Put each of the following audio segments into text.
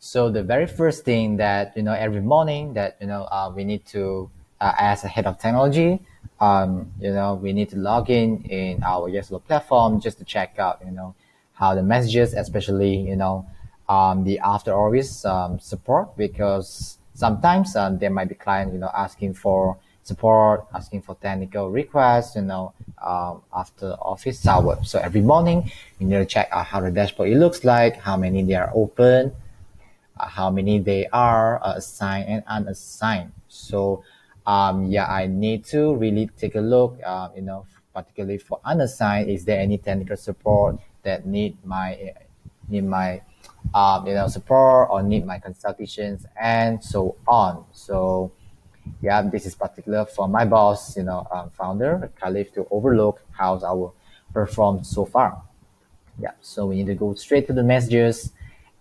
So the very first thing that every morning that we need to, as a head of technology, we need to log in our YesHello platform just to check out how the messages, especially the after hours support, because sometimes there might be client asking for support, asking for technical requests, after office hour. So every morning we need to check out how the dashboard it looks like, how many they are open, how many they are assigned and unassigned. So yeah, I need to really take a look, particularly for unassigned, is there any technical support that need my support or need my consultations and so on. So yeah, this is particular for my boss, founder, Khalif, to overlook how's our performed so far. Yeah, so we need to go straight to the messages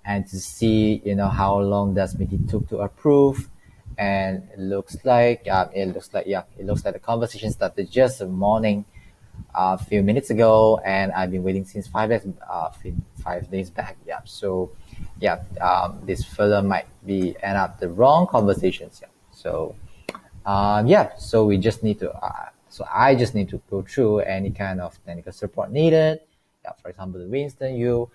and to see, how long does meeting took to approve. And it looks like the conversation started just a morning, a few minutes ago, and I've been waiting since 5 days back. Yeah, so yeah, this fella might be end up the wrong conversations. Yeah, so yeah, so we just need to, so I just need to go through any kind of technical support needed. Yeah, for example, the Winston U,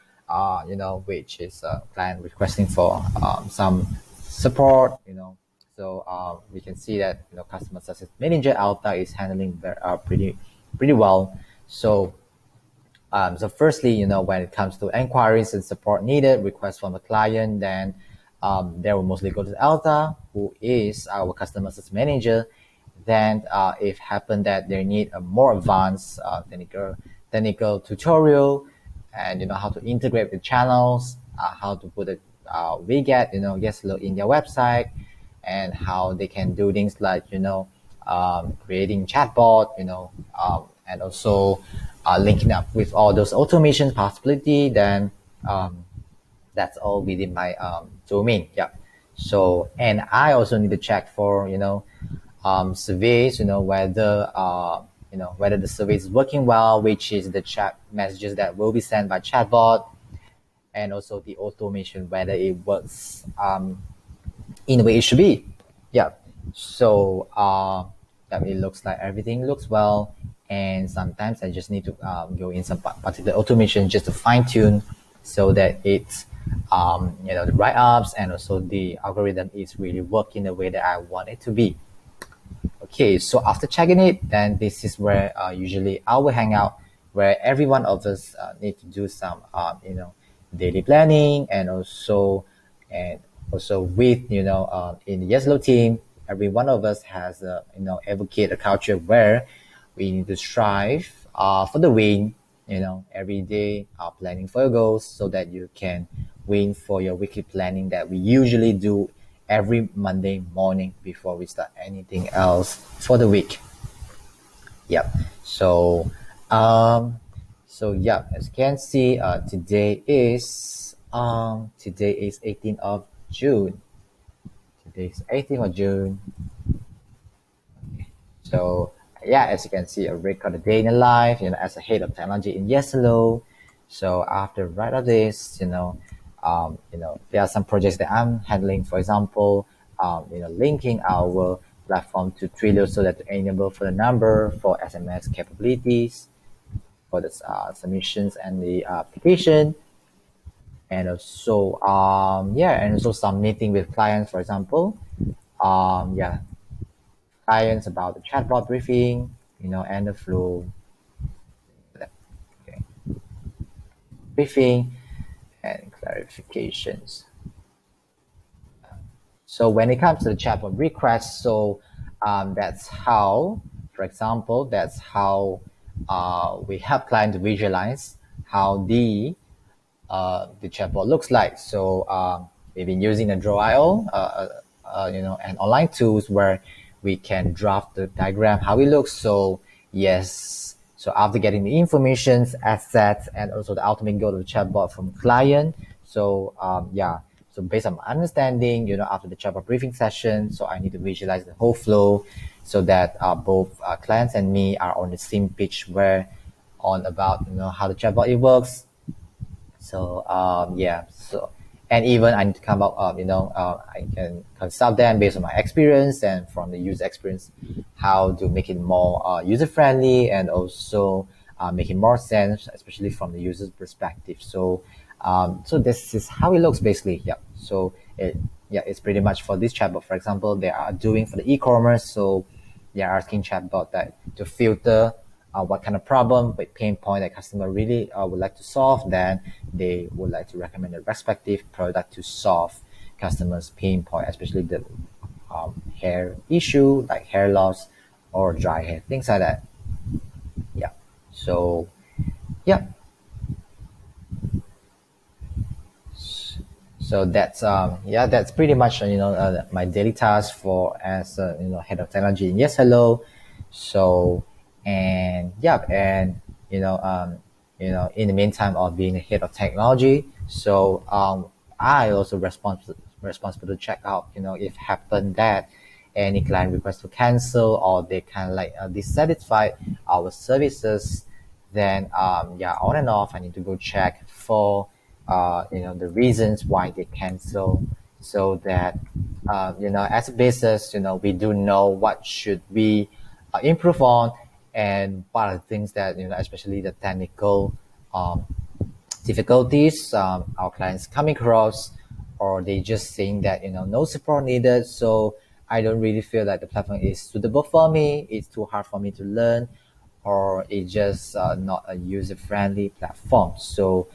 which is a client requesting for some support. So we can see that customer success manager Alta is handling pretty well. So firstly, when it comes to enquiries and support needed, requests from the client, then they will mostly go to Alta, who is our customer success manager. Then if happen that they need a more advanced technical tutorial, and how to integrate the channels, how to put it, we get YesHello in their website, and how they can do things like creating chatbot, and also linking up with all those automation possibility, then that's all within my domain. Yeah. So, and I also need to check for surveys, whether the survey is working well, which is the chat messages that will be sent by chatbot, and also the automation, whether it works in the way it should be. Yeah. So yeah, it looks like everything looks well, and sometimes I just need to go in some particular automation just to fine tune so that it's the write ups and also the algorithm is really working the way that I want it to be. Okay, so after checking it, then this is where usually I will hang out, where every one of us need to do some, daily planning, and also with in the YesHello team, every one of us has advocate a culture where we need to strive for the win. Every day planning for your goals so that you can win for your weekly planning that we usually do every Monday morning before we start anything else for the week. Yep. So, yeah, as you can see, today is 18th of June. Today is 18th of June. So yeah, as you can see, I record a day in the life, as a head of technology in YesHello. So after right of this, there are some projects that I'm handling. For example, linking our platform to Twilio so that to enable for the number for SMS capabilities for the submissions and the application. And also, and also submitting with clients, for example, yeah, clients about the chatbot briefing, and the flow, okay, briefing and clarifications. So when it comes to the chatbot request, so that's how, for example, that's how we help clients to visualize how the chatbot looks like. So we've been using the Draw.io, and online tools where we can draft the diagram how it looks. So yes, so after getting the information, assets, and also the ultimate goal of the chatbot from client. So yeah, so based on my understanding, after the chatbot briefing session, so I need to visualize the whole flow so that both clients and me are on the same page where on about how the chatbot it works. So yeah, so And even I need to come up, I can consult them based on my experience and from the user experience, how to make it more user friendly and also making more sense, especially from the user's perspective. So this is how it looks basically. Yeah. So it's pretty much for this chatbot. For example, they are doing for the e-commerce. So they are asking chatbot that to filter what kind of problem, with pain point that customer really would like to solve. Then they would like to recommend a respective product to solve customers' pain point, especially the hair issue like hair loss or dry hair, things like that. Yeah. So yeah. So that's pretty much my daily task for as head of technology in YesHello. So and yeah, and in the meantime of being the head of technology, so I also responsible to check out if happen that any client request to cancel or they kind of like dissatisfied our services, then yeah, on and off I need to go check for the reasons why they cancel, so that as a business we do know what should we improve on, and what are the things that especially the technical um, difficulties our clients come across, or they just saying that no support needed. So I don't really feel that the platform is suitable for me, it's too hard for me to learn, or it's just not a user friendly platform. So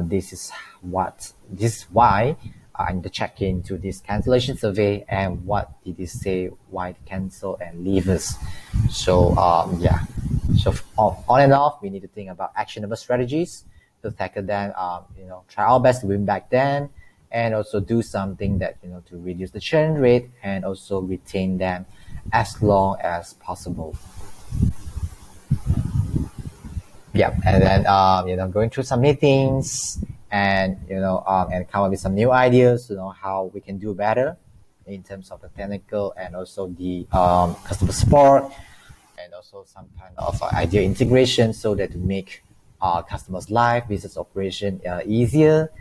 this is why I need to check into this cancellation survey and what did it say, why to cancel and leave us. So yeah, so on and off we need to think about actionable strategies to tackle them. Try our best to win back them, and also do something that to reduce the churn rate and also retain them as long as possible. Yeah, and then going through some meetings and and come up with some new ideas, how we can do better in terms of the technical and also the customer support, and also some kind of idea integration, so that to make our customers' life, business operation easier,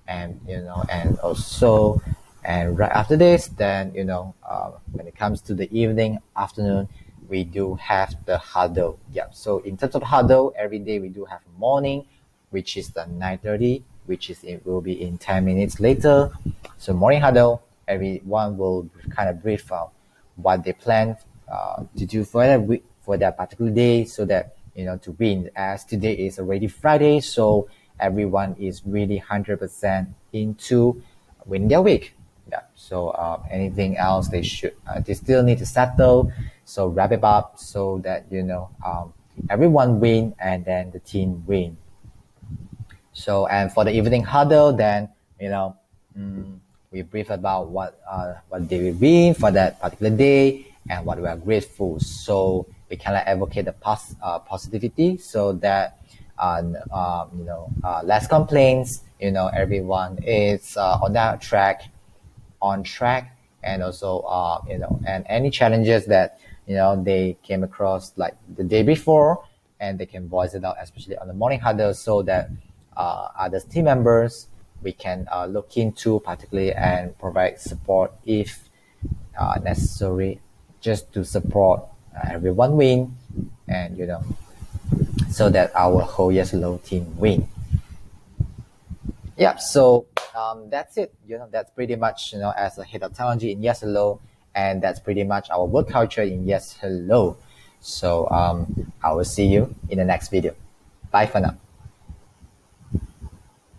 and and also, and right after this, then when it comes to the evening, afternoon, we do have the huddle. Yeah. So in terms of huddle, every day we do have morning, which is the 9:30, which is it will be in 10 minutes later. So morning huddle, everyone will kind of brief out what they plan to do for that week, for that particular day, so that to win. As today is already Friday, so everyone is really 100% into winning their week. Yeah. So anything else they still need to settle. So wrap it up so that everyone win and then the team win. So and for the evening huddle, then we brief about what they will be for that particular day and what we are grateful. So we can like advocate the positivity, so that less complaints. Everyone is on track, and also and any challenges that they came across like the day before, and they can voice it out, especially on the morning huddle, so that other team members we can look into particularly and provide support if necessary, just to support everyone win, and so that our whole YesHello team win. Yeah, so that's it. That's pretty much as a head of technology in YesHello, and that's pretty much our work culture in YesHello. So I will see you in the next video. Bye for now.